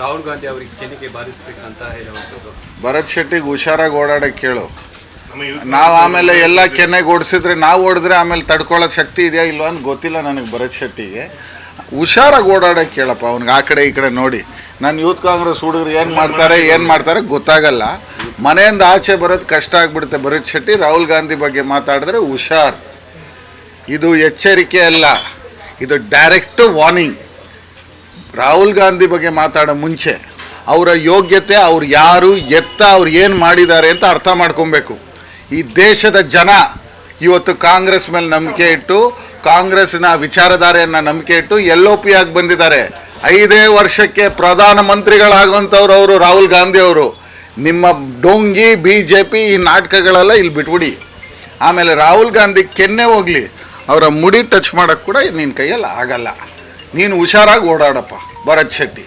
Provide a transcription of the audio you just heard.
ರಾಹುಲ್ ಗಾಂಧಿ ಅವರಿಗೆ ಕೆನ್ನಿಗೆ ಬಾರಿಸಬೇಕಂತ ಹೇಳುವಂಥದ್ದು. ಭರತ್ ಶೆಟ್ಟಿಗೆ ಹುಷಾರಾಗಿ ಓಡಾಡಕ್ಕೆ ಕೇಳು. ನಾವು ಆಮೇಲೆ ಎಲ್ಲ ಕೆನ್ನೆಗೆ ಓಡಿಸಿದ್ರೆ ನಾವು ಓಡಿದ್ರೆ ಆಮೇಲೆ ತಡ್ಕೊಳ್ಳೋ ಶಕ್ತಿ ಇದೆಯಾ ಇಲ್ವಾ ಅಂತ ಗೊತ್ತಿಲ್ಲ ನನಗೆ. ಭರತ್ ಶೆಟ್ಟಿಗೆ ಹುಷಾರಾಗಿ ಓಡಾಡಕ್ಕೆ ಕೇಳಪ್ಪ. ಅವ್ನಿಗೆ ಆ ಕಡೆ ಈ ಕಡೆ ನೋಡಿ. ನಾನು ಯೂತ್ ಕಾಂಗ್ರೆಸ್ ಹುಡುಗರು ಏನು ಮಾಡ್ತಾರೆ ಗೊತ್ತಾಗಲ್ಲ. ಮನೆಯಿಂದ ಆಚೆ ಬರೋದು ಕಷ್ಟ ಆಗಿಬಿಡುತ್ತೆ. ಭರತ್ ಶೆಟ್ಟಿ ರಾಹುಲ್ ಗಾಂಧಿ ಬಗ್ಗೆ ಮಾತಾಡಿದ್ರೆ ಹುಷಾರ್. ಇದು ಎಚ್ಚರಿಕೆ ಅಲ್ಲ, ಇದು ಡೈರೆಕ್ಟ್ ವಾರ್ನಿಂಗ್. ರಾಹುಲ್ ಗಾಂಧಿ ಬಗ್ಗೆ ಮಾತಾಡೋ ಮುಂಚೆ ಅವರ ಯೋಗ್ಯತೆ, ಅವ್ರು ಯಾರು, ಅವ್ರು ಏನು ಮಾಡಿದ್ದಾರೆ ಅಂತ ಅರ್ಥ ಮಾಡ್ಕೊಬೇಕು. ಈ ದೇಶದ ಜನ ಇವತ್ತು ಕಾಂಗ್ರೆಸ್ ಮೇಲೆ ನಂಬಿಕೆ ಇಟ್ಟು, ಕಾಂಗ್ರೆಸ್ನ ವಿಚಾರಧಾರೆಯನ್ನು ನಂಬಿಕೆ ಇಟ್ಟು LOP ಆಗಿ ಬಂದಿದ್ದಾರೆ. 5 ವರ್ಷಕ್ಕೆ ಪ್ರಧಾನಮಂತ್ರಿಗಳಾಗುವಂಥವ್ರು ಅವರು ರಾಹುಲ್ ಗಾಂಧಿ ಅವರು. ನಿಮ್ಮ ಡೋಂಗಿ BJP ಈ ನಾಟಕಗಳೆಲ್ಲ ಇಲ್ಲಿ ಬಿಟ್ಬಿಡಿ. ಆಮೇಲೆ ರಾಹುಲ್ ಗಾಂಧಿ ಕೆನ್ನೆ ಹೋಗಲಿ, ಅವರ ಮುಡಿ ಟಚ್ ಮಾಡೋಕ್ಕೆ ಕೂಡ ನಿನ್ನ ಕೈಯಲ್ಲಿ ಆಗಲ್ಲ. ನೀನು ಹುಷಾರಾಗಿ ಓಡಾಡಪ್ಪ ಭರತ್ ಶೆಟ್ಟಿ.